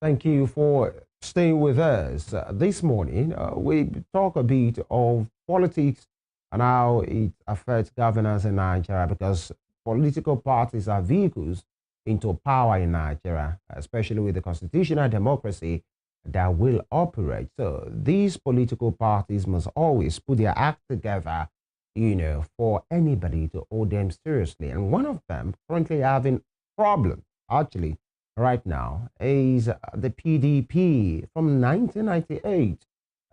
Thank you for staying with us. This morning, we talk a bit of politics and how it affects governance in Nigeria, because political parties are vehicles into power in Nigeria, especially with the constitutional democracy that will operate. So these political parties must always put their act together, for anybody to hold them seriously. And one of them currently having problems, actually, right now, is the PDP from 1998.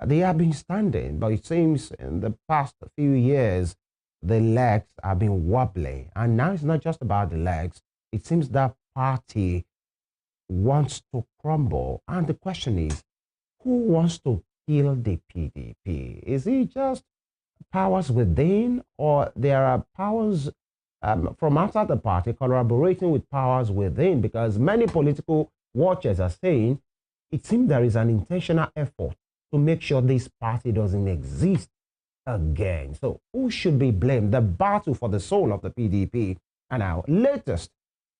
They have been standing, but it seems in the past few years, the legs have been wobbly. And now it's not just about the legs. It seems that party wants to crumble. And the question is, who wants to kill the PDP? Is it just powers within, or there are powers from outside the party collaborating with powers within? Because many political watchers are saying it seems there is an intentional effort to make sure this party doesn't exist again. So who should be blamed? The battle for the soul of the PDP. And our latest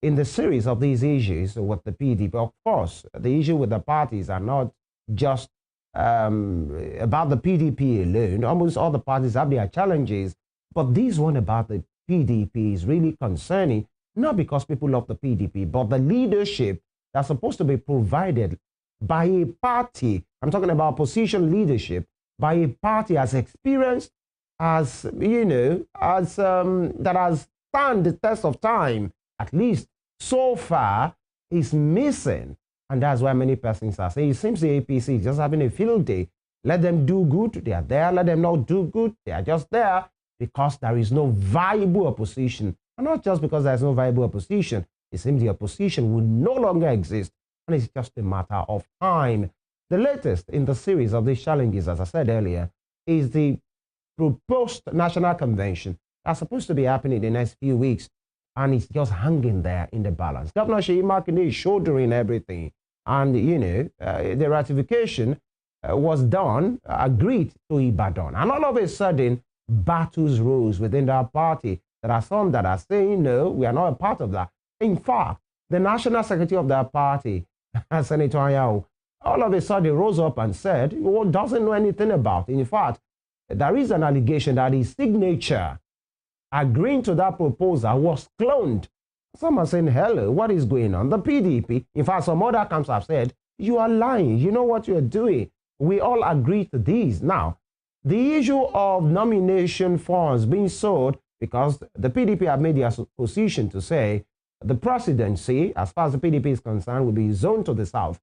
in the series of these issues with the PDP, of course, the issue with the parties are not just about the PDP alone. Almost all the parties have their challenges, but this one about the PDP is really concerning, not because people love the PDP, but the leadership that's supposed to be provided by a party. I'm talking about opposition leadership by a party as experienced, as, that has stand the test of time, at least so far, is missing. And that's why many persons are saying, it seems the APC is just having a field day. Let them do good, they are there. Let them not do good, they are just there, because there is no viable opposition. And not just because there's no viable opposition, it seems the opposition will no longer exist, and it's just a matter of time. The latest in the series of these challenges, as I said earlier, is the proposed national convention that's supposed to be happening in the next few weeks, and it's just hanging there in the balance. Governor Seyi Makinde is shouldering everything, and the ratification was done, agreed to Ibadan, and all of a sudden battles rose within that party. There are some that are saying, no, we are not a part of that. In fact, the national secretary of that party, Senator Anyao, all of a sudden rose up and said, well, doesn't know anything about it. In fact, there is an allegation that his signature agreeing to that proposal was cloned. Some are saying, hello, what is going on? The PDP, in fact, some other camps have said, you are lying. You know what you're doing. We all agree to this. Now, the issue of nomination forms being sold, because the PDP have made their position to say the presidency, as far as the PDP is concerned, will be zoned to the south.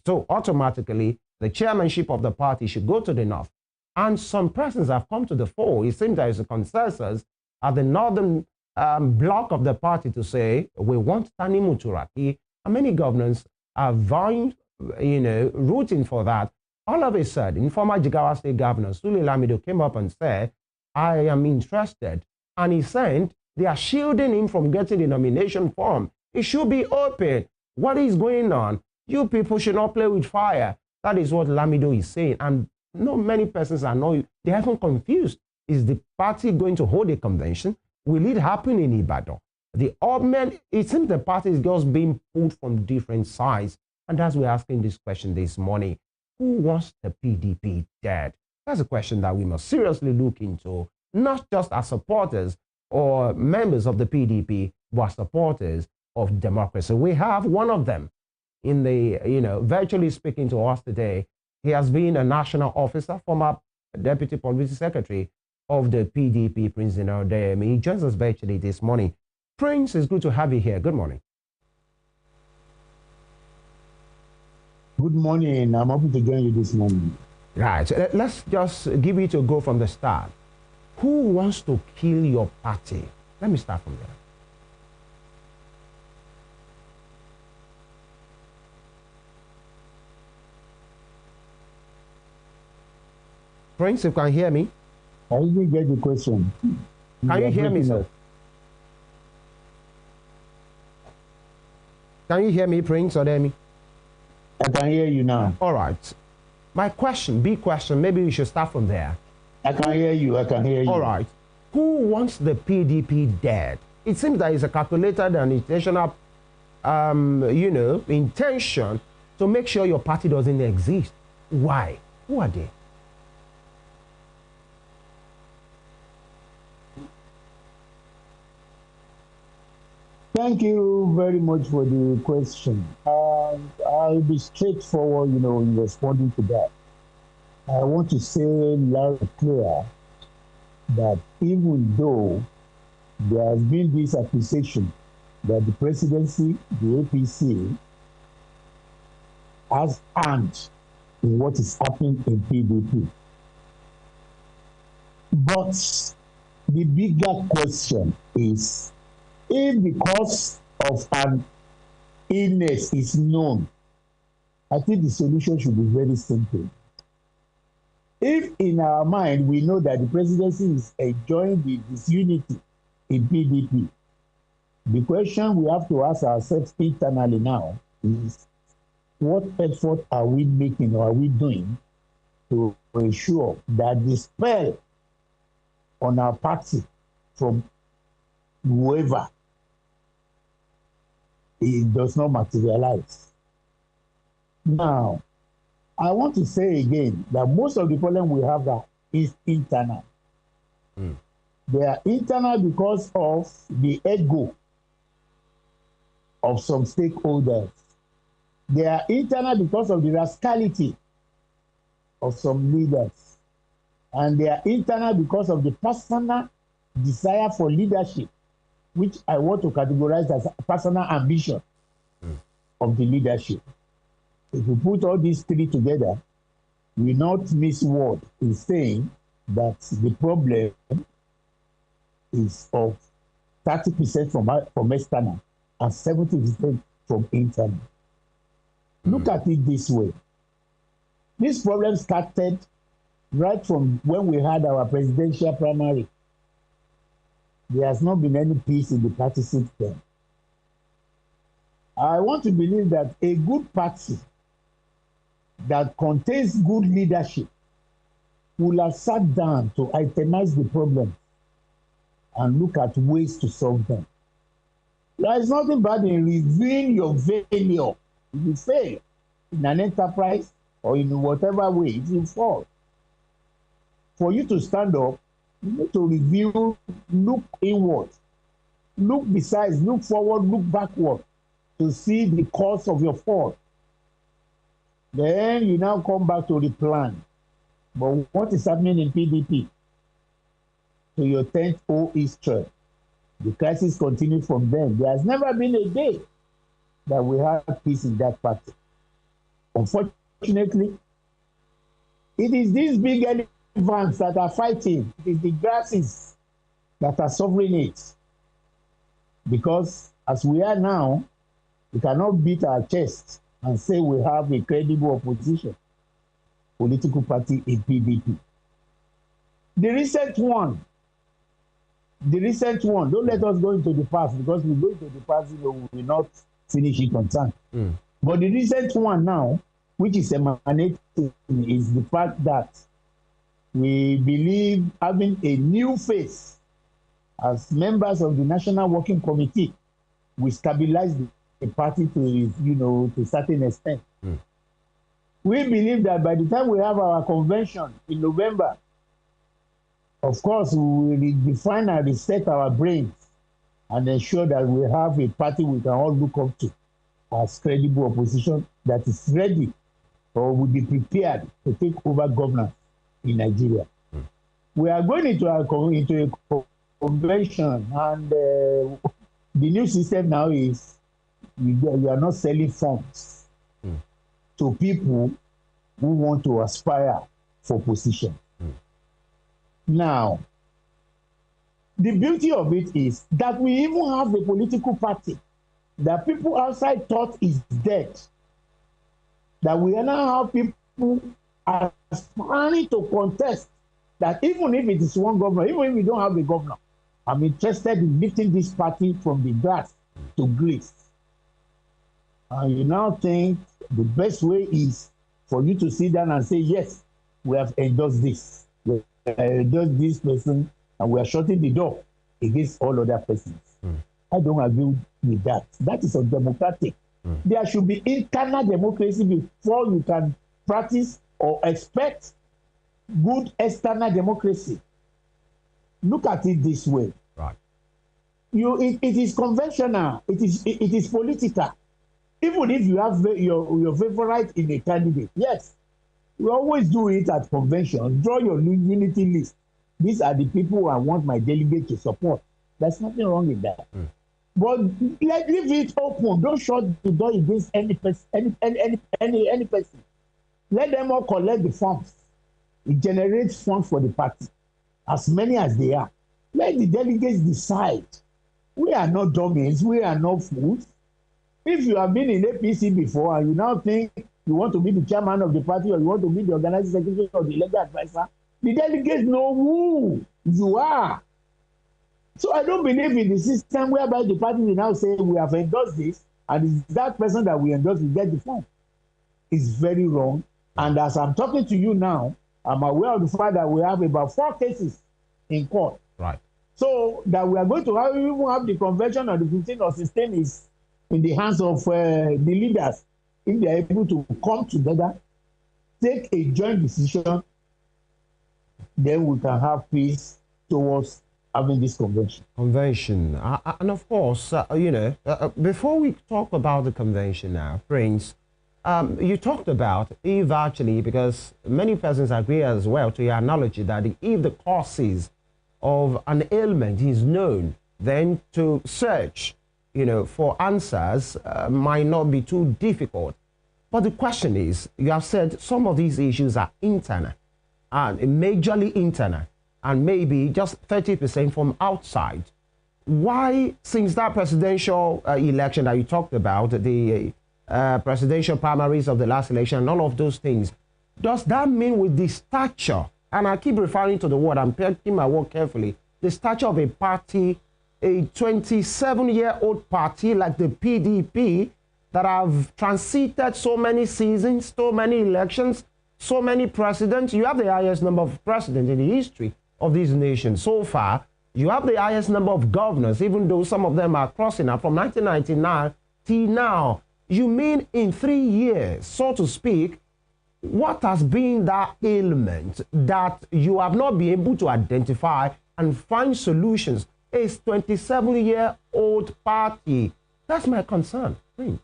So automatically, the chairmanship of the party should go to the north. And some persons have come to the fore. It seems there is a consensus at the northern block of the party to say, we want Tani Muturaki. And many governors are vying, rooting for that. All of a sudden, former Jigawa State Governor Sule Lamido came up and said, I am interested. And he said, they are shielding him from getting the nomination form. It should be open. What is going on? You people should not play with fire. That is what Lamido is saying. And not many persons are not, they're even confused. Is the party going to hold a convention? Will it happen in Ibadan? It seems the party is just being pulled from different sides. And that's why we're asking this question this morning. Who wants the PDP dead? That's a question that we must seriously look into, not just as supporters or members of the PDP, but supporters of democracy. We have one of them in the, virtually speaking to us today. He has been a national officer, former Deputy Publicity Secretary of the PDP, Prince Diran Odeyemi. He joins us virtually this morning. Prince, it's good to have you here. Good morning. Good morning. I'm happy to join you this morning. Right. So let's just give it a go from the start. Who wants to kill your party? Let me start from there. Prince, you can hear me? I didn't get the question. Can you hear me, sir? Can you hear me, Prince Odeyemi? I can hear you now. All right. My question, big question, maybe we should start from there. I can hear you. I can hear you. All right. Who wants the PDP dead? It seems that it's a calculated and intentional, intention So make sure your party doesn't exist. Why? Who are they? Thank you very much for the question. I'll be straightforward, in responding to that. I want to say loud and clear that even though there has been this accusation that the presidency, the APC, has hand in what is happening in PDP. But the bigger question is, if the cause of an illness is known, I think the solution should be very simple. If in our mind we know that the presidency is enjoying the disunity in PDP, the question we have to ask ourselves internally now is, what effort are we making or are we doing to ensure that the spell on our party from whoever it does not materialize? Now, I want to say again that most of the problem we have is internal. They are internal because of the ego of some stakeholders. They are internal because of the rascality of some leaders. And they are internal because of the personal desire for leadership, which I want to categorize as personal ambition of the leadership. If you put all these three together, we not miss word in saying that the problem is of 30% from external and 70% from internal. Look at it this way. This problem started right from when we had our presidential primary. There has not been any peace in the party since then. I want to believe that a good party that contains good leadership will have sat down to itemize the problem and look at ways to solve them. There is nothing bad in reviewing your failure. If you fail in an enterprise or in whatever way, it will fall. For you to stand up, you need to review, look inward, look besides, look forward, look backward to see the cause of your fall. Then you now come back to the plan. But what is happening in PDP? To your 10th O history, the crisis continues from then. There has never been a day that we have peace in that party. Unfortunately, it is these big elephants that are fighting. It is the grasses that are suffering it. Because as we are now, we cannot beat our chest and say we have a credible opposition political party in PDP. The recent one, don't let us go into the past, because we go into the past, we will not finish it on time. But the recent one now, which is emanating, is the fact that we believe having a new face as members of the National Working Committee will stabilize the party to, to a certain extent. We believe that by the time we have our convention in November, of course, we will redefine and reset our brains and ensure that we have a party we can all look up to as credible opposition that is ready or will be prepared to take over governance in Nigeria. We are going into a convention, and the new system now is we are not selling funds to people who want to aspire for position. Now, the beauty of it is that we even have a political party that people outside thought is dead. That we now have people aspiring to contest that even if it is one governor, even if we don't have a governor, I'm interested in lifting this party from the grass to grace. And you now think the best way is for you to sit down and say, yes, we have endorsed this. We have endorsed this person, and we are shutting the door against all other persons. I don't agree with that. That is undemocratic. There should be internal democracy before you can practice or expect good external democracy. Look at it this way. Right. It is conventional. It is political. Even if you have your favorite in a candidate, yes, we always do it at convention. Draw your unity list. These are the people I want my delegate to support. There's nothing wrong with that. But leave it open. Don't shut the door against any person. Any person. Let them all collect the funds. It generates funds for the party, as many as they are. Let the delegates decide. We are not dummies. We are not fools. If you have been in APC before and you now think you want to be the chairman of the party or you want to be the organizing secretary or the legal advisor, the delegates know who you are. So I don't believe in the system whereby the party will now say we have endorsed this and it's that person that we endorse will get the fund. It's very wrong. And as I'm talking to you now, I'm aware of the fact that we have about 4 cases in court. Right. So that we are going to even have the convention on the 15th or 16th is in the hands of the leaders. If they are able to come together, take a joint decision, then we can have peace towards having this convention. And of course, before we talk about the convention now, Prince, you talked about if actually, because many persons agree as well to your analogy that if the causes of an ailment is known, then to search, for answers might not be too difficult. But the question is, you have said some of these issues are internal, and majorly internal, and maybe just 30% from outside. Why, since that presidential election that you talked about, the presidential primaries of the last election and all of those things, does that mean with the stature, and I keep referring to the word, I'm picking my word carefully, the stature of a party, a 27-year-old party like the PDP that have transited so many seasons, so many elections, so many presidents? You have the highest number of presidents in the history of this nation so far. You have the highest number of governors, even though some of them are crossing up from 1999 till now. You mean in 3 years, so to speak, what has been that ailment that you have not been able to identify and find solutions? A 27-year-old party. That's my concern. Please.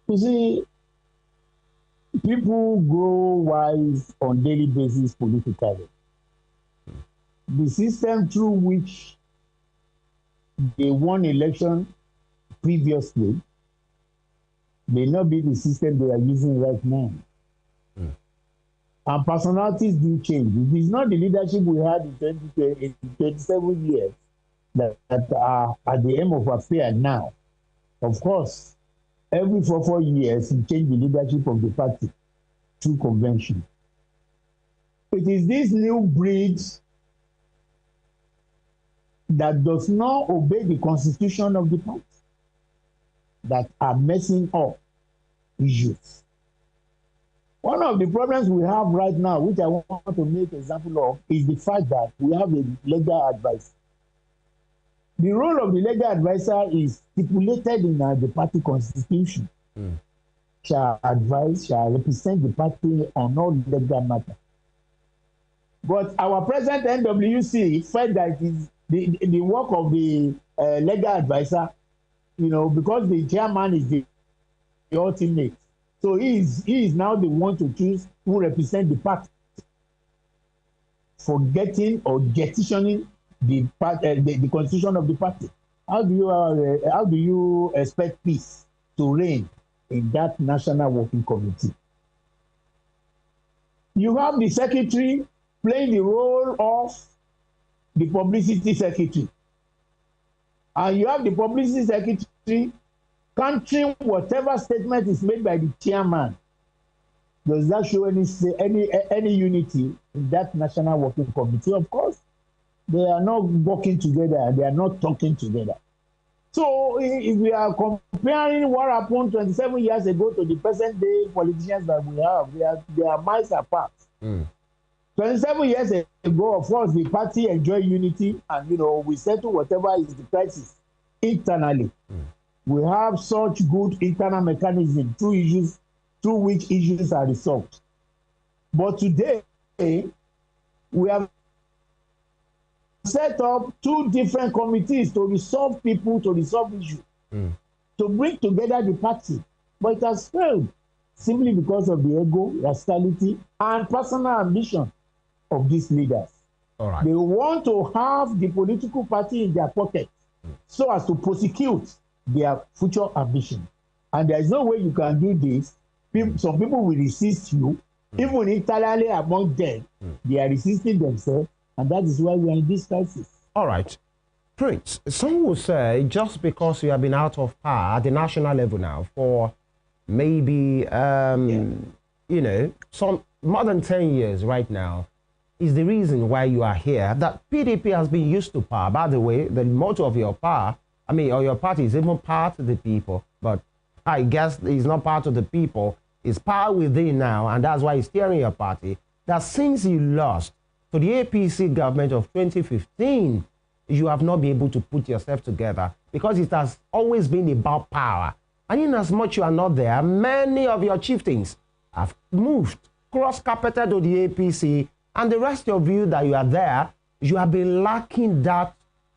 You see, people grow wise on daily basis politically. The system through which they won election previously may not be the system they are using right now. And personalities do change. It is not the leadership we had in 27 years that are at the end of affair now. Of course, every 4 years, you change the leadership of the party through convention. It is this new breed that does not obey the constitution of the party that are messing up issues. One of the problems we have right now, which I want to make an example of, is the fact that we have a legal advisor. The role of the legal advisor is stipulated in the party constitution. Shall advise, shall represent the party on all legal matters. But our present NWC felt that it is the work of the legal advisor, because the chairman is the ultimate. So he is now the one to choose who represent the party, forgetting or jettisoning the constitution of the party. How do you expect peace to reign in that national working committee? You have the secretary playing the role of the publicity secretary, and you have the publicity secretary countering whatever statement is made by the chairman. Does that show any unity in that national working committee? Of course, they are not working together. They are not talking together. So if we are comparing what happened 27 years ago to the present day politicians that we have, they are miles apart. 27 27 years ago, of course, the party enjoyed unity, and we settle whatever is the crisis internally. We have such good internal mechanism through which issues are resolved. But today, we have set up 2 different committees to resolve issues, to bring together the party. But it has failed simply because of the ego, rascality, and personal ambition of these leaders. All right. They want to have the political party in their pocket so as to prosecute their future ambition. And there is no way you can do this. Some people will resist you. Even internally among them, they are resisting themselves. And that is why we are in this crisis. All right. Prince, some will say just because you have been out of power at the national level now for maybe, some more than 10 years right now, is the reason why you are here, that PDP has been used to power. By the way, the motto of your power, or your party is even part of the people, but I guess it's not part of the people. It's power within now, and that's why it's steering your party. That since you lost to the APC government of 2015, you have not been able to put yourself together because it has always been about power. And in as much you are not there, many of your chieftains have moved, cross-carpeted to the APC, and the rest of you that you are there, you have been lacking that,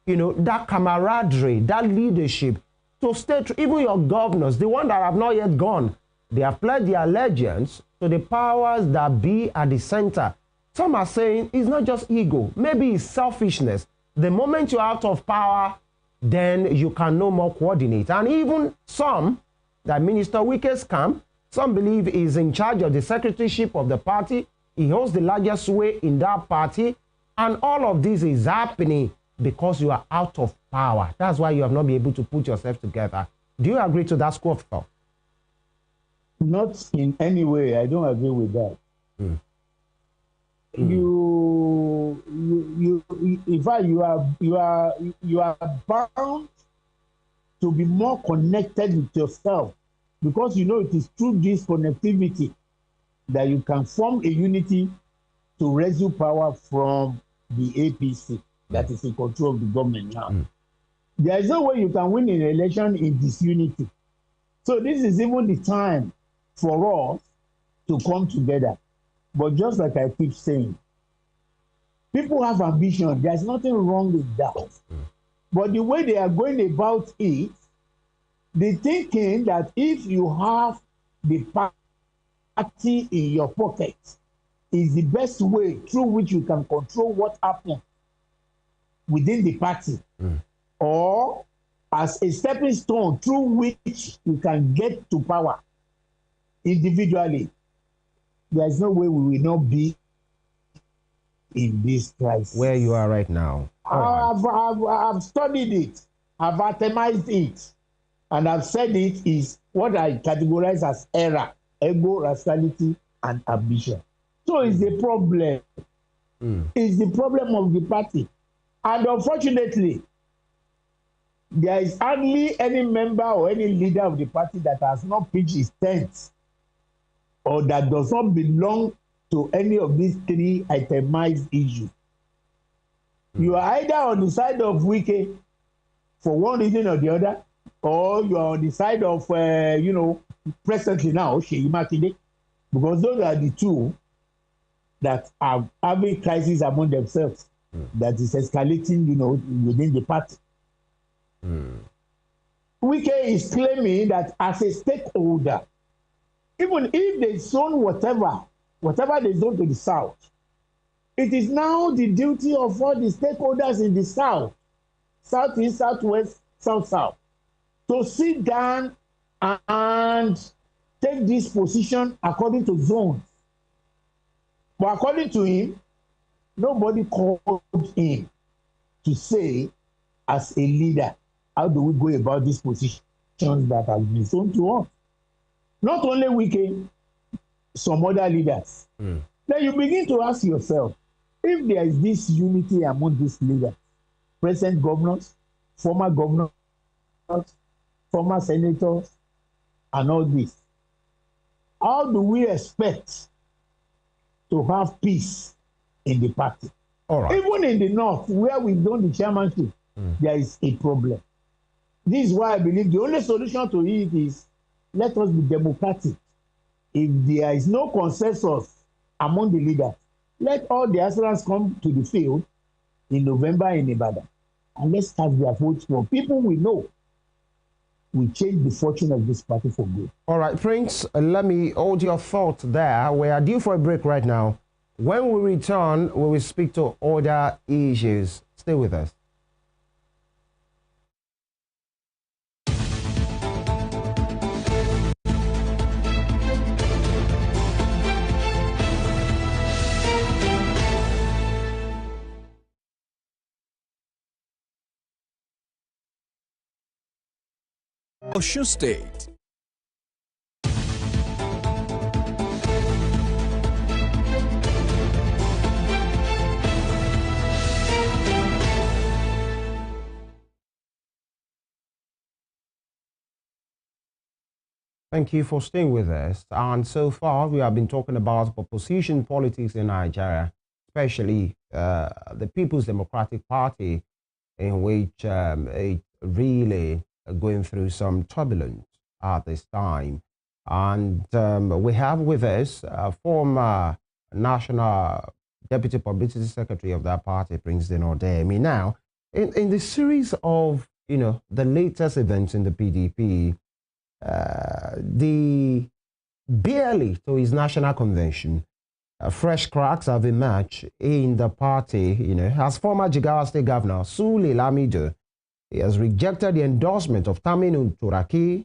that camaraderie, that leadership to stay true. Even your governors, the ones that have not yet gone, they have pledged their allegiance to the powers that be at the center. Some are saying it's not just ego, maybe it's selfishness. The moment you're out of power, then you can no more coordinate. And even some, that Minister Wike's camp, some believe is in charge of the secretaryship of the party. He holds the largest sway in that party. And all of this is happening because you are out of power. That's why you have not been able to put yourself together. Do you agree to that school of thought? Not in any way. I don't agree with that. In fact, you are bound to be more connected with yourself, because it is through this connectivity that you can form a unity to rescue power from the APC that is in control of the government now. There is no way you can win an election in disunity. So this is even the time for us to come together. But just like I keep saying, people have ambition. There's nothing wrong with that. But the way they are going about it, they're thinking that if you have the party in your pocket, is the best way through which you can control what happens within the party, or as a stepping stone through which you can get to power individually. There is no way we will not be in this crisis. Where you are right now. I've studied it. I've atomized it. And I've said it is what I categorize as error, ego, rascality, and ambition. So it's the problem. It's the problem of the party. And unfortunately, there is hardly any member or any leader of the party that has not pitched his tent, or that does not belong to any of these 3 itemized issues. You are either on the side of Wike for one reason or the other, or you are on the side of, presently now, Seyi Makinde, because those are the 2 that are having crisis among themselves, that is escalating, within the party. Wike is claiming that as a stakeholder, even if they zone whatever they zone to the south, it is now the duty of all the stakeholders in the south, southeast, southwest, south, to sit down and take this position according to zones. But according to him, nobody called him to say, as a leader, how do we go about these positions that have been shown to us? Not only Wike, some other leaders. Then you begin to ask yourself, if there is this unity among these leaders, present governors, former senators, and all this, how do we expect to have peace in the party. All right. Even in the north, where we've done the chairmanship, there is a problem. This is why I believe the only solution to it is let us be democratic. If there is no consensus among the leaders, let all the aspirants come to the field in November in Ibadan, and let's start their votes from people we know will change the fortune of this party for good. All right, Prince, let me hold your thoughts there. We are due for a break right now. When we return, we will speak to other issues. Stay with us. Osun State. Thank you for staying with us. And so far, we have been talking about opposition politics in Nigeria, especially the People's Democratic Party, in which it really going through some turbulence at this time. And we have with us former National Deputy Publicity Secretary of that party, Diran Odeyemi. Now, in the series of, the latest events in the PDP, the barely to his national convention, fresh cracks have emerged in the party. As former Jigawa State Governor Sule Lamido, he has rejected the endorsement of Tani Muturaki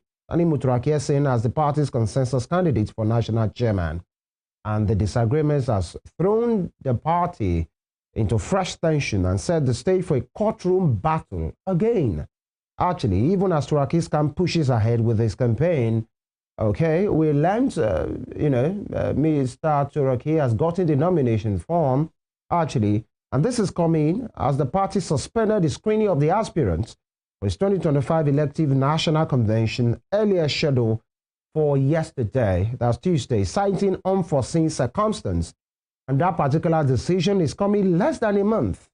saying as the party's consensus candidate for national chairman, and the disagreements has thrown the party into fresh tension and set the stage for a courtroom battle again. Actually, even as Turaki's camp pushes ahead with his campaign, okay, we learned, Mr. Turaki has gotten the nomination form, actually, and this is coming as the party suspended the screening of the aspirants for its 2025 elective national convention earlier scheduled for yesterday, that's Tuesday, citing unforeseen circumstance. And that particular decision is coming less than a month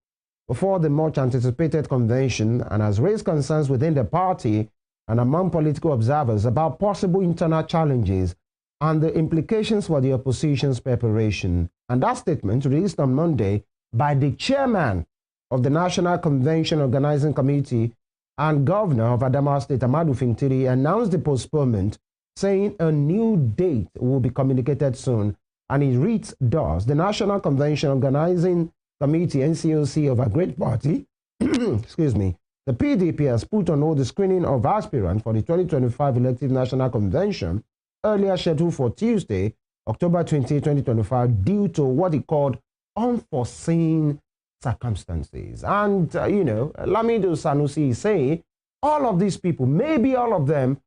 before the much anticipated convention and has raised concerns within the party and among political observers about possible internal challenges and the implications for the opposition's preparation. And that statement, released on Monday by the chairman of the National Convention Organizing Committee and governor of Adamawa State, Ahmadu Fintiri, announced the postponement, saying a new date will be communicated soon. And it reads thus: the National Convention Organizing Committee, NCOC, of a great party, excuse me, the PDP has put on hold the screening of aspirants for the 2025 elective national convention, earlier scheduled for Tuesday, October 20, 2025, due to what he called unforeseen circumstances. And, Lamido Sanusi is saying all of these people, maybe all of them,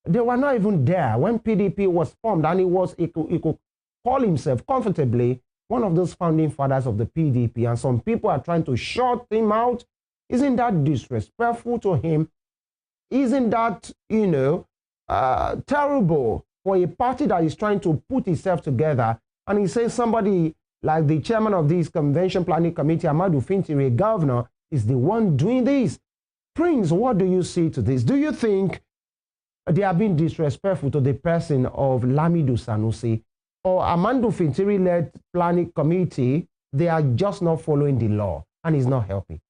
they were not even there when PDP was formed, and he could call himself comfortably one of those founding fathers of the PDP, and some people are trying to shut him out. Isn't that disrespectful to him? Isn't that, terrible for a party that is trying to put itself together? And he says somebody like the chairman of this convention planning committee, Ahmadu Fintiri, governor, is the one doing this. Prince, what do you see to this? Do you think they are being disrespectful to the person of Lamido Sanusi? Or Ahmadu Fintiri-led planning committee, they are just not following the law and it's not helping?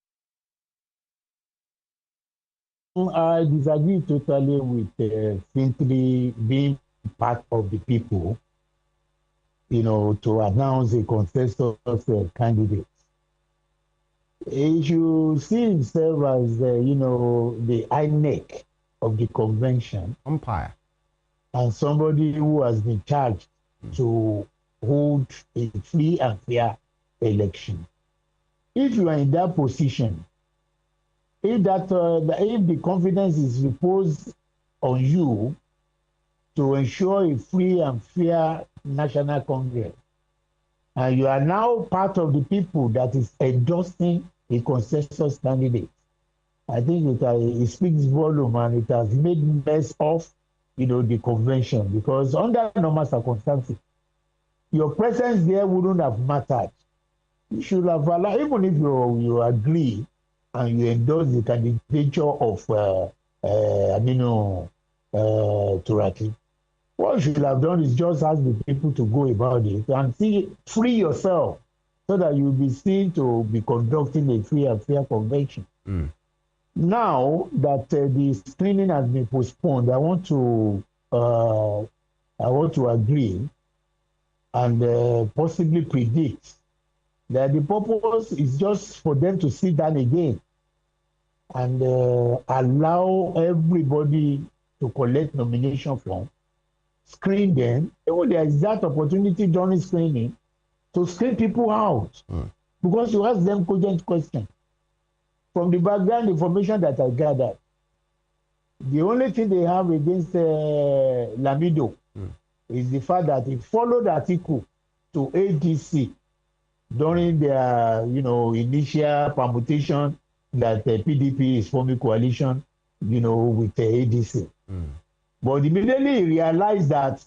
I disagree totally with Fintiri being part of the people, to announce a consensus candidate. He should see himself as, the INEC of the convention. Umpire. And somebody who has been charged to hold a free and fair election. If you are in that position, if the confidence is reposed on you to ensure a free and fair national congress, and you are now part of the people that is endorsing a consensus candidate, I think it speaks volume, and it has made mess of the convention, because under normal circumstances, your presence there wouldn't have mattered. You should have allowed, even if you agree and you endorse the candidature of Turaki, what you should have done is just ask the people to go about it and free yourself so that you'll be seen to be conducting a free and fair convention. Now that the screening has been postponed, I want to agree and possibly predict that the purpose is just for them to sit down again and allow everybody to collect nomination form, screen them. There is that opportunity during screening to screen people out because you ask them cogent questions. From the background information that I gathered, the only thing they have against Lamido is the fact that he followed article to ADC during their, initial permutation that PDP is forming coalition, with the ADC. But immediately he realized that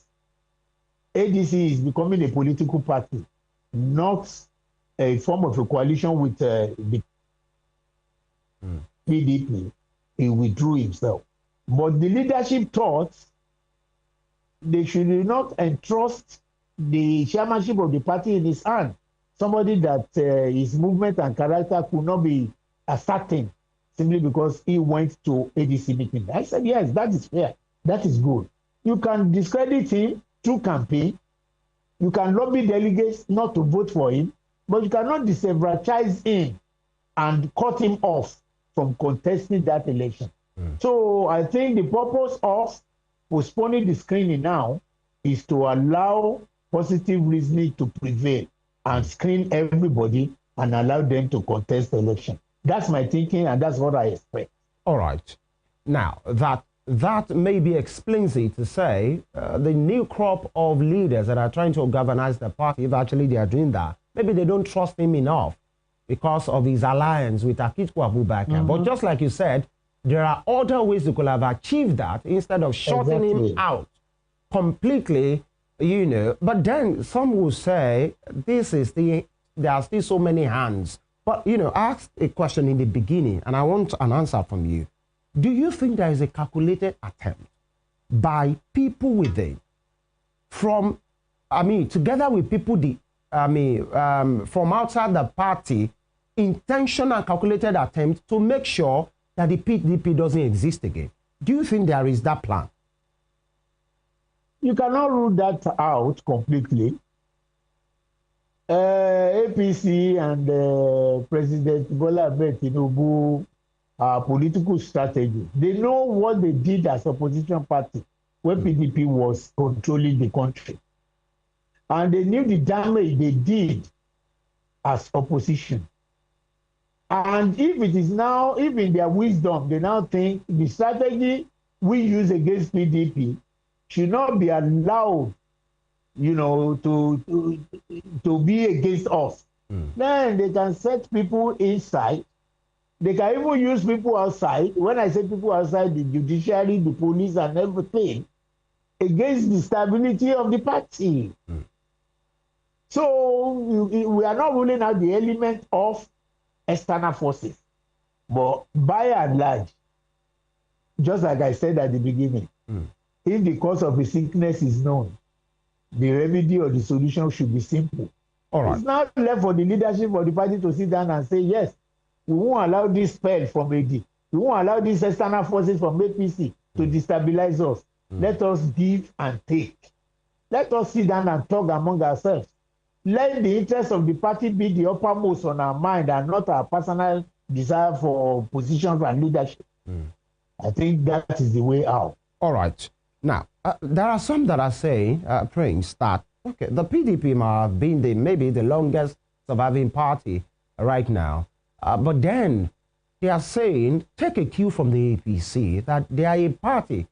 ADC is becoming a political party, not a form of a coalition with the PDP. He withdrew himself. But the leadership thought they should not entrust the chairmanship of the party in his hand. Somebody that his movement and character could not be ascertained simply because he went to ADC meeting. I said, yes, that is fair. That is good. You can discredit him through campaign. You can lobby delegates not to vote for him, but you cannot disenfranchise him and cut him off from contesting that election. So I think the purpose of postponing the screening now is to allow positive reasoning to prevail and screen everybody and allow them to contest the election. That's my thinking, and that's what I expect. All right. Now, that maybe explains it to say the new crop of leaders that are trying to galvanize the party, if actually they are doing that, maybe they don't trust him enough because of his alliance with Atiku Abubakar. But just like you said, there are other ways you could have achieved that instead of shutting him out completely, But then some will say, there are still so many hands. But, I asked a question in the beginning, and I want an answer from you. Do you think there is a calculated attempt by people within, together with people, from outside the party, intentional calculated attempt to make sure that the PDP doesn't exist again? Do you think there is that plan? You cannot rule that out completely. APC and President Bola Ahmed Tinubu are political strategy. They know what they did as opposition party when PDP was controlling the country. And they knew the damage they did as opposition. And if it is now, if in their wisdom, they now think the strategy we use against PDP should not be allowed, to be against us. Then they can set people inside. They can even use people outside. When I say people outside, the judiciary, the police, and everything, against the stability of the party. So we are not ruling out the element of external forces. But by and large, just like I said at the beginning, if the cause of a sickness is known, the remedy or the solution should be simple. All right. It's not left for the leadership of the party to sit down and say, yes, we won't allow this spell from AD. We won't allow these external forces from APC to destabilize us. Let us give and take. Let us sit down and talk among ourselves. Let the interest of the party be the uppermost on our mind and not our personal desire for positions and leadership. I think that is the way out. All right. Now, there are some that are saying, Prince, that, okay, the PDP might have been maybe the longest surviving party right now. But then they are saying, take a cue from the APC, that they are a party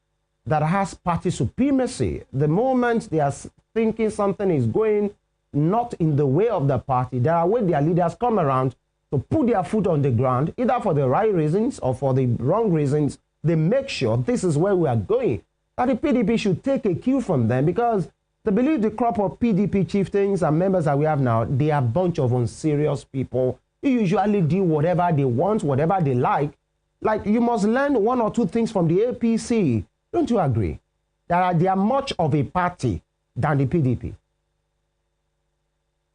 that has party supremacy. The moment they are thinking something is going not in the way of the party, there are ways their leaders come around to put their foot on the ground, either for the right reasons or for the wrong reasons. They make sure this is where we are going. That the PDP should take a cue from them, because They believe the crop of PDP chieftains and members that we have now, they are a bunch of unserious people. They usually do whatever they want, whatever they like. Like, you must learn one or two things from the APC. Don't you agree? They are much of a party than the PDP.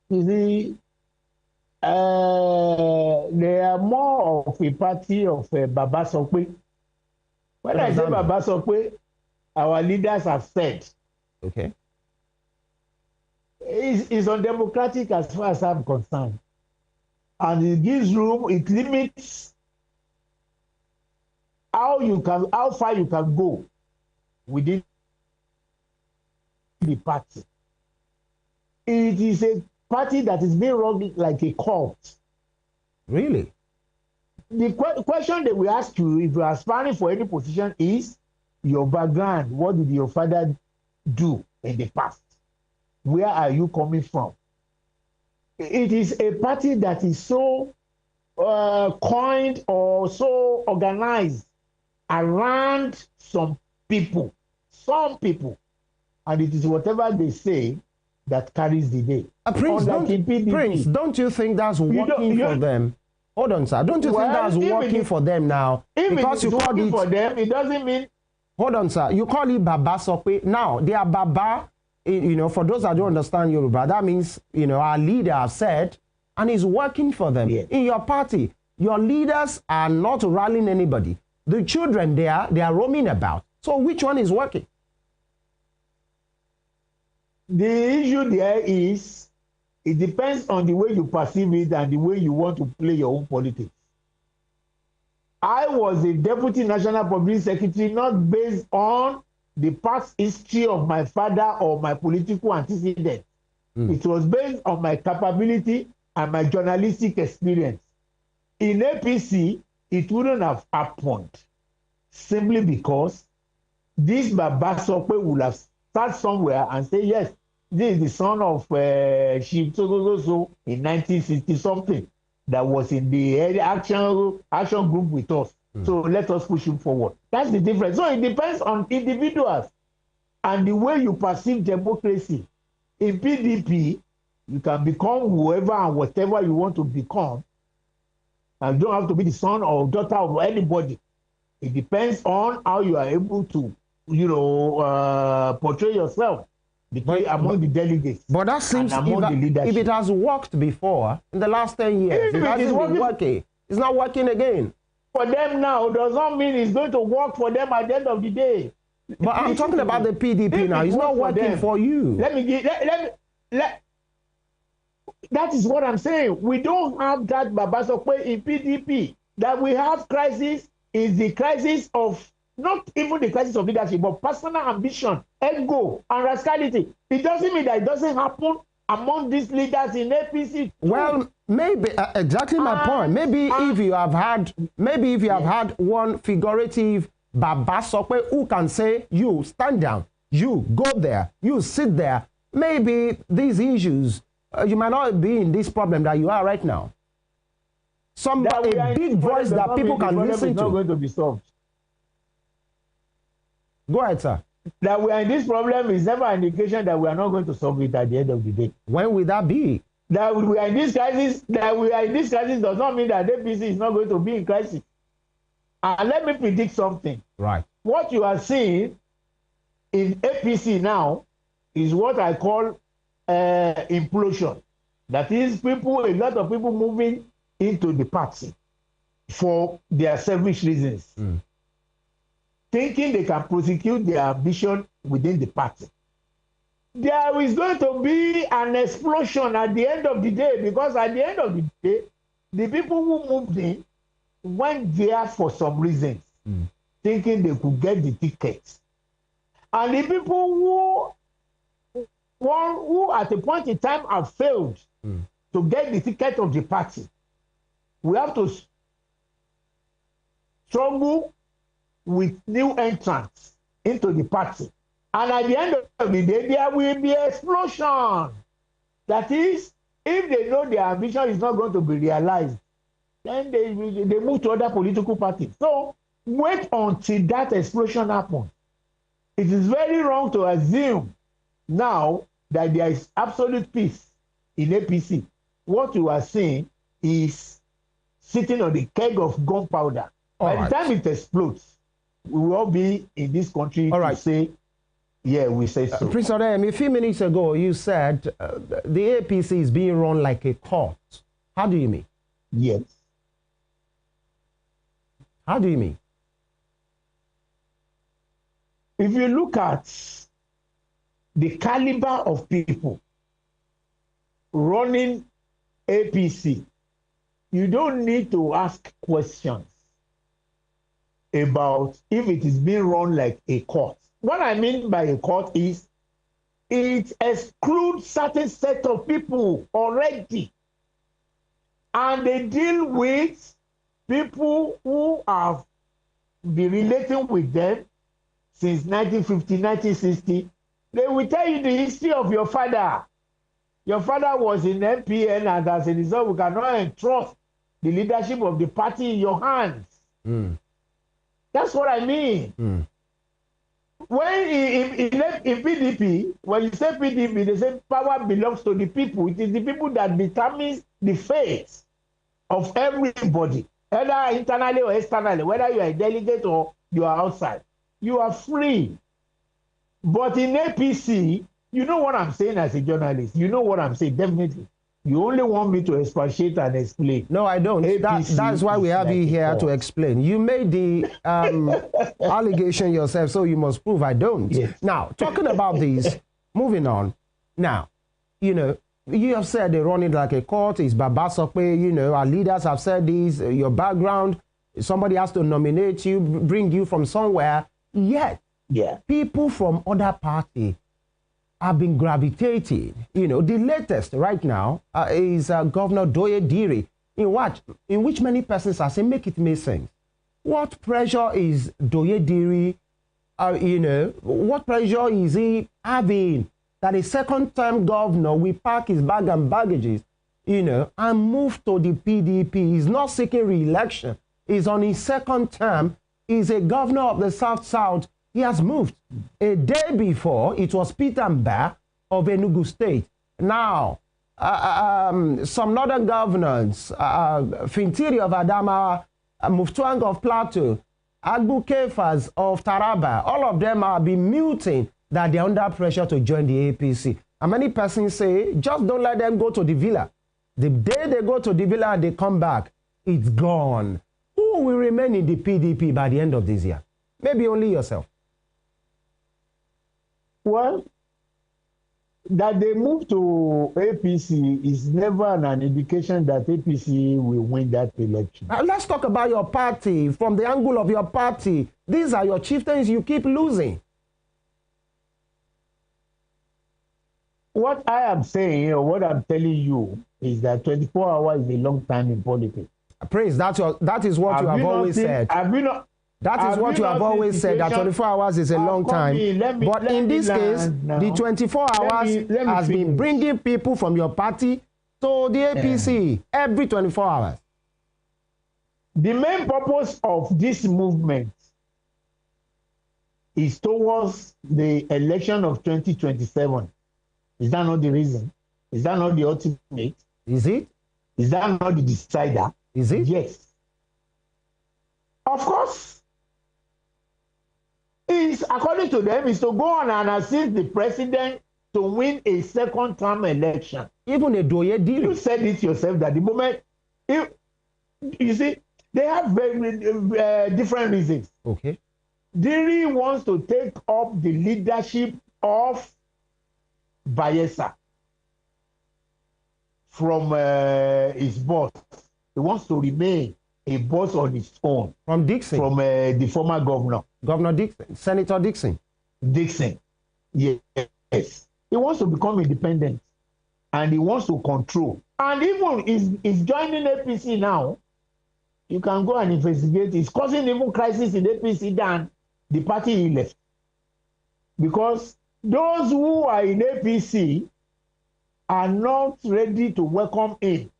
You see, they are more of a party of Baba Sokwe. When I say Baba Sokwe, our leaders have said, okay, it's undemocratic as far as I'm concerned. And it gives room, it limits how far you can go within the party. It is a party that is being run like a cult. Really? The question that we ask you, if you are aspiring for any position, is your background. What did your father do in the past? Where are you coming from? It is a party that is so coined or so organized around some people, and it is whatever they say that carries the day. Prince, don't you think that's working for them? Hold on, sir. Don't you think that's working for them now? Because you call it for them, it doesn't mean. Hold on, sir. You call it Baba Sokwe. Now, they are Baba. You know, for those that don't understand Yoruba, that means, you know, our leader has said, and it's working for them. Yeah. In your party, your leaders are not rallying anybody. The children, they are roaming about. So which one is working? The issue there is, it depends on the way you perceive it and the way you want to play your own politics. I was a Deputy National Publicity Secretary not based on the past history of my father or my political antecedents. It was based on my capability and my journalistic experience. In APC, it wouldn't have happened simply because this Baba Sokwe would have start somewhere and say, yes, this is the son of Chief so in 1960 something that was in the action group with us. So let us push him forward. That's the difference. So it depends on individuals and the way you perceive democracy. In PDP, you can become whoever and whatever you want to become. And you don't have to be the son or daughter of anybody. It depends on how you are able to, you know, portray yourself among the delegates. But that seems, if it has worked before, in the last 10 years, it hasn't been working. It's not working again. For them now does not mean it's going to work for them at the end of the day. But I'm talking about the PDP now. It's not working for you. That is what I'm saying. We don't have that Baba Sokwe in PDP. That we have crisis is the crisis of, not even the crisis of leadership, but personal ambition, ego, and rascality. It doesn't mean that it doesn't happen among these leaders in APC too. Well, maybe exactly my point. Maybe if you have had, had one figurative Baba Sokwe who can say, you stand down, you go there, you sit there. Maybe these issues, you might not be in this problem that you are right now. A big voice that people can listen to. Not going to be solved. Go ahead, sir. That we are in this problem is never an indication that we are not going to solve it at the end of the day. When will that be? That we are in this crisis, does not mean that APC is not going to be in crisis. And let me predict something. Right. What you are seeing in APC now is what I call implosion. That is, a lot of people moving into the party for their selfish reasons. Thinking they can prosecute their ambition within the party. There is going to be an explosion at the end of the day, because at the end of the day, the people who moved in went there for some reasons, thinking they could get the tickets. And the people who at a point in time have failed to get the ticket of the party, we have to struggle with new entrants into the party. And at the end of the day, there will be an explosion. That is, if they know their ambition is not going to be realized, then they move to other political parties. So wait until that explosion happens. It is very wrong to assume Now that there is absolute peace in APC, what you are seeing is sitting on the keg of gunpowder. By the time it explodes, we will all be in this country to say, yeah, we say so. Prince Odeyemi, a few minutes ago, you said the APC is being run like a court. How do you mean? Yes. How do you mean? If you look at the caliber of people running APC, you don't need to ask questions about if it is being run like a court. What I mean by a court is it excludes certain set of people already, and they deal with people who have been relating with them since 1950, 1960. They will tell you the history of your father. Your father was in MPN, and as a result, we cannot entrust the leadership of the party in your hands. That's what I mean. When in PDP, when you say PDP, they say power belongs to the people. It is the people that determines the fate of everybody, either internally or externally, whether you are a delegate or you are outside. You are free. But in APC, you know what I'm saying as a journalist. You know what I'm saying, definitely. You only want me to expatiate and explain. No, I don't. That's why we have you here to explain. You made the allegation yourself, so you must prove I don't. Yes. Now, talking about this, moving on. Now, you know, you have said they run it like a court. It's Babasokwe, you know, our leaders have said this, your background, somebody has to nominate you, bring you from somewhere. Yet, people from other parties have been gravitating. You know, the latest right now is Governor Odeyemi, in which many persons are saying, make it make sense. What pressure is Odeyemi, you know, what pressure is he having that a second-term governor will pack his bag and baggages, you know, and move to the PDP? He's not seeking re-election. He's on his second term. He's a governor of the South-South. He has moved. A day before, it was Peter Mba of Enugu State. Now, some northern governors, Fintiri of Adama, Muftuang of Plateau, Agbu Kefas of Taraba, all of them are being muting that they're under pressure to join the APC. And many persons say, just don't let them go to the villa. The day they go to the villa and they come back, it's gone. Who will remain in the PDP by the end of this year? Maybe only yourself. Well, that they move to APC is never an indication that APC will win that election. Let's talk about your party. From the angle of your party, these are your chieftains you keep losing. What I am saying, or what I'm telling you, is that 24 hours is a long time in politics. Praise, that is what you have always said. That is what you have always said, that 24 hours is a long time. But in this case, the 24 hours has been bringing people from your party to the APC every 24 hours. The main purpose of this movement is towards the election of 2027. Is that not the reason? Is that not the ultimate? Is it? Is that not the decider? Is it? Yes. Of course. Is according to them, is to go on and assist the president to win a second-term election. Even a Odeyemi. You said it yourself that the moment, you see, they have very different reasons. Okay. Diri wants to take up the leadership of Bayelsa from his boss. He wants to remain a boss on his own. From Dixon? From the former governor. Governor Dixon, Senator Dixon. Dixon, yes. He wants to become independent and he wants to control. And even is joining APC now. You can go and investigate. It's causing even crisis in APC than the party he left. Because those who are in APC are not ready to welcome him.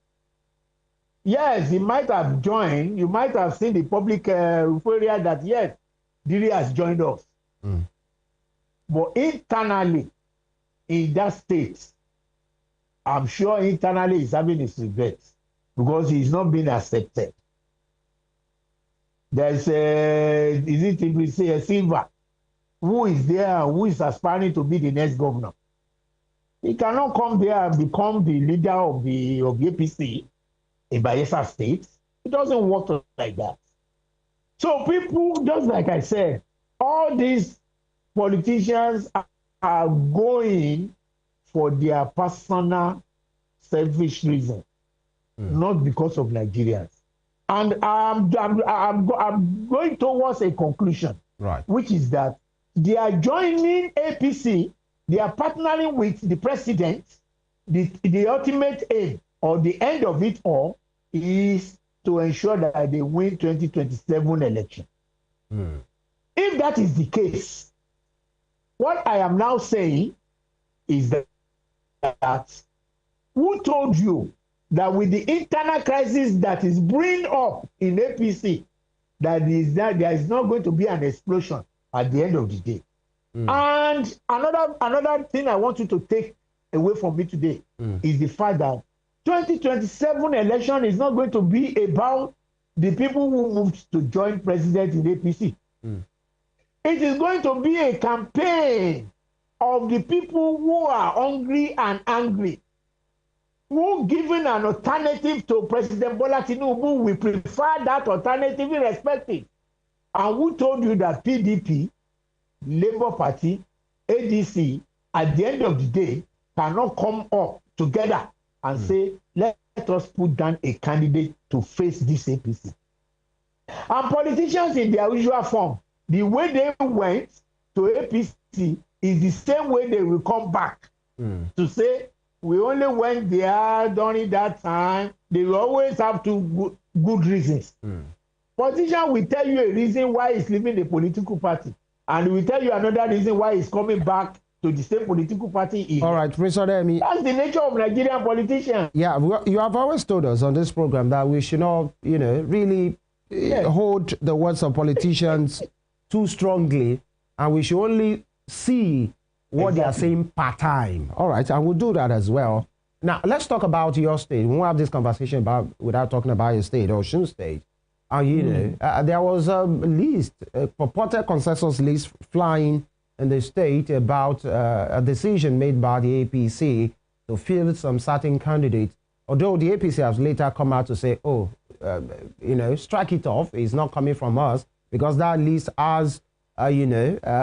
Yes, he might have joined. You might have seen the public euphoria that, yes, Diri has joined us. But internally, in that state, I'm sure internally he's having his regrets because he's not being accepted. There's a Silva who is there, who is aspiring to be the next governor. He cannot come there and become the leader of the APC in Bayelsa State. It doesn't work like that. So people, just like I said, all these politicians are going for their personal selfish reason, not because of Nigerians. And I'm going towards a conclusion, right, which is that they are joining APC, they are partnering with the president. The ultimate aim or the end of it all is to ensure that they win 2027 election. If that is the case, what I am now saying is that who told you that with the internal crisis that is brewing up in APC, that there is not going to be an explosion at the end of the day? And another thing I want you to take away from me today is the fact that 2027 election is not going to be about the people who moved to join president in APC. It is going to be a campaign of the people who are hungry and angry, who, given an alternative to President Bola Tinubu, will prefer that alternative irrespective. And who told you that PDP, Labour Party, ADC, at the end of the day, cannot come up together and say, let us put down a candidate to face this APC? And politicians in their usual form, the way they went to APC is the same way they will come back to say, we only went there during that time. They will always have two good reasons. Politician will tell you a reason why he's leaving the political party, and will tell you another reason why he's coming back to the same political party. All right, Prince Odeyemi. That's the nature of Nigerian politicians. Yeah, you have always told us on this program that we should not, really hold the words of politicians too strongly, and we should only see what they are saying part-time. All right, and we'll do that as well. Now, let's talk about your state. We won't have this conversation without talking about your state, Osun State. There was a list, a purported consensus list flying in the state about a decision made by the APC to field some certain candidates. Although the APC has later come out to say, strike it off. It's not coming from us, because that list has, Murideen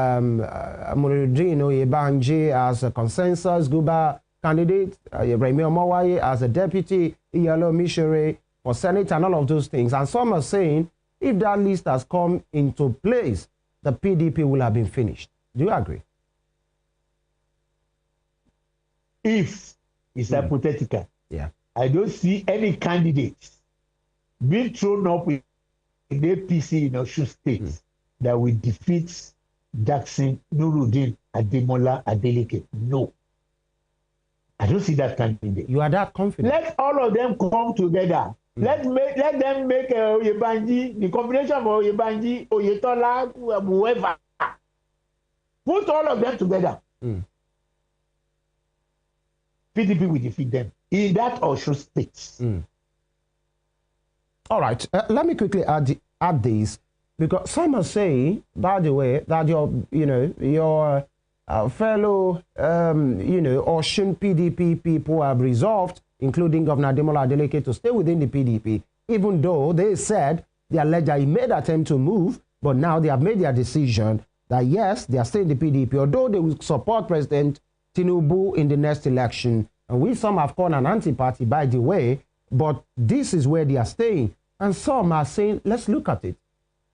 Oyebanji as a consensus Guba candidate, Remi Omowaye as a deputy, Iyalo Mishere for Senate, and all of those things. And some are saying if that list has come into place, the PDP will have been finished. Do you agree? If it's hypothetical, I don't see any candidates being thrown up in the APC in Osun State that will defeat Jackson, Nuruddin, Ademola, Adeleke. No. I don't see that candidate. You are that confident? Let all of them come together. Let them make Oyebanji, the combination of Oyebanji, Oyetola, whoever. Put all of them together. PDP will defeat them in that Osun State. All right. Let me quickly add this, because some are saying, by the way, that your fellow, Osun PDP people have resolved, including Governor Ademola Adeleke, to stay within the PDP, even though they said they alleged that he made an attempt to move, but now they have made their decision that yes, they are staying in the PDP, although they will support President Tinubu in the next election. And we some have called an anti-party, by the way, but this is where they are staying. And some are saying, let's look at it.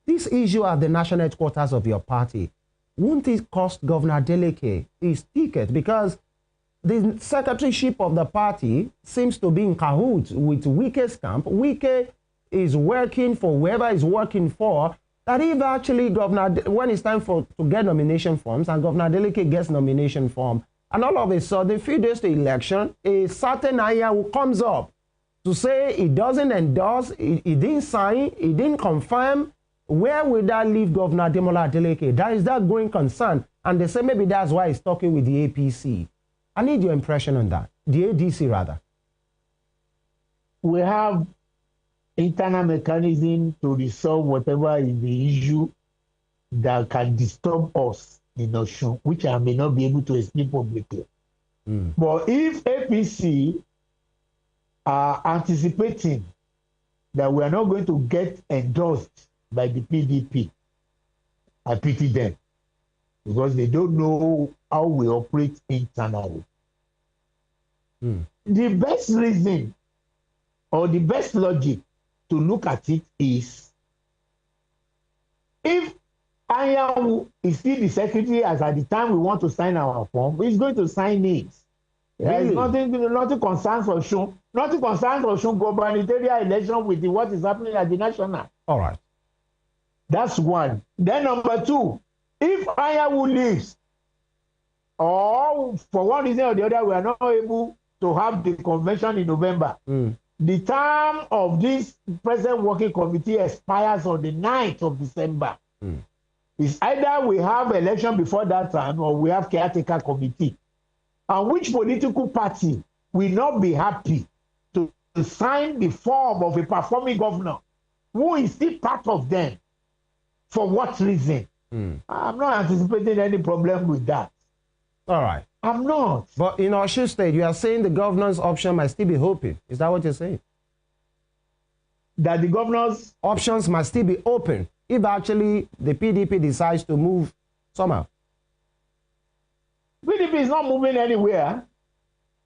This issue at the national headquarters of your party, won't it cost Governor Adeleke his ticket? Because the secretaryship of the party seems to be in cahoots with Wike's camp. Wike is working for whoever is working for, that if actually when it's time to get nomination forms, and Governor Adeleke gets nomination form, and all of a sudden, a few days to election, a certain aya who comes up to say he doesn't endorse, he didn't sign, he didn't confirm, where will that leave Governor Ademola Adeleke? That is that growing concern. And they say maybe that's why he's talking with the APC. I need your impression on that. The ADC, rather. We have internal mechanism to resolve whatever is the issue that can disturb us in Osun, which I may not be able to explain publicly. But if APC are anticipating that we are not going to get endorsed by the PDP, I pity them, because they don't know how we operate internally. The best reason or the best logic to look at it is, if Ayawu is still the secretary as at the time we want to sign our form, he's going to sign it. There is nothing concerns Osun. Nothing concerns Osun gubernatorial election with what is happening at the national. All right. That's one. Then number two, if Ayawu leaves, or for one reason or the other, we are not able to have the convention in November, the term of this present working committee expires on the 9th of December. It's either we have election before that time or we have caretaker committee. And which political party will not be happy to sign the form of a performing governor who is still part of them? For what reason? I'm not anticipating any problem with that. All right. I'm not. But in Osun State, you are saying the governor's option might still be open. Is that what you're saying? That the governor's options must still be open if actually the PDP decides to move somehow. PDP is not moving anywhere.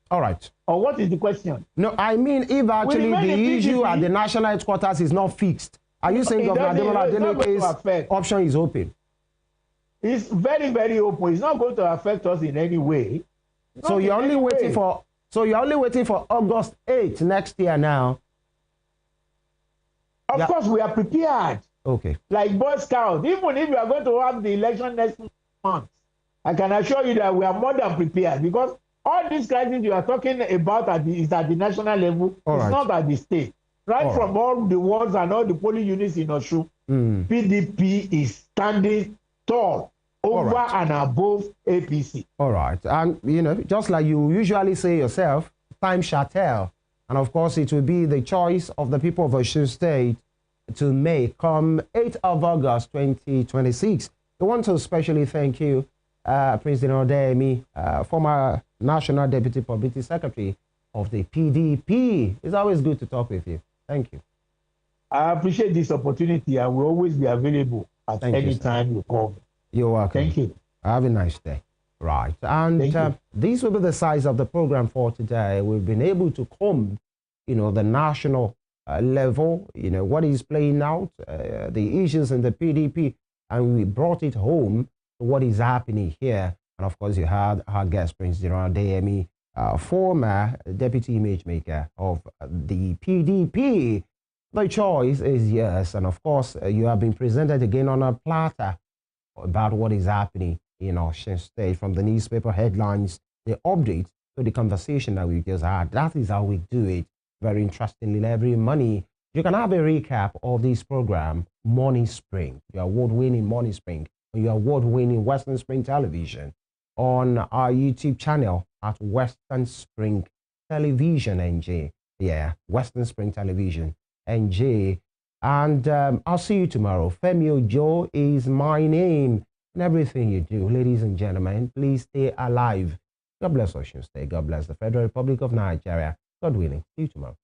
All right. Or what is the question? No, I mean, if actually the issue at the national headquarters is not fixed, are you saying Governor Ademola Adeleke's option is open? It's very, very open. It's not going to affect us in any way. So you're only waiting for August 8th next year now. Of course, we are prepared. Okay. Like Boy Scouts, even if we are going to have the election next month, I can assure you that we are more than prepared, because all these crises you are talking about is at the national level. It's not at the state. Right from all the wards and all the polling units in Osun, PDP is standing tall over and above APC. All right. And, you know, just like you usually say yourself, time shall tell. And, of course, it will be the choice of the people of Osun State to make come 8th of August, 2026. I want to especially thank you, Prince Diran Odeyemi, former National Deputy Publicity Secretary of the PDP. It's always good to talk with you. Thank you. I appreciate this opportunity. I will always be available at any time you call me. You're welcome. Thank you. Have a nice day. Right. And these will be the size of the program for today. We've been able to comb, you know, the national level, you know, what is playing out, the issues in the PDP, and we brought it home to what is happening here. And of course, you had our guest, Prince Diran Odeyemi, former deputy image maker of the PDP. The choice is yes. And of course, you have been presented again on a platter about what is happening in Osun State, from the newspaper headlines, the updates to the conversation that we just had. That is how we do it. Very interestingly, every Monday, you can have a recap of this program, Morning Spring, your award-winning Morning Spring, or your award-winning Western Spring Television, on our YouTube channel at Western Spring Television NJ. Yeah, Western Spring Television NJ. And I'll see you tomorrow. Femi Ojo is my name. And everything you do, ladies and gentlemen, please stay alive. God bless Osun State. God bless the Federal Republic of Nigeria. God willing. See you tomorrow.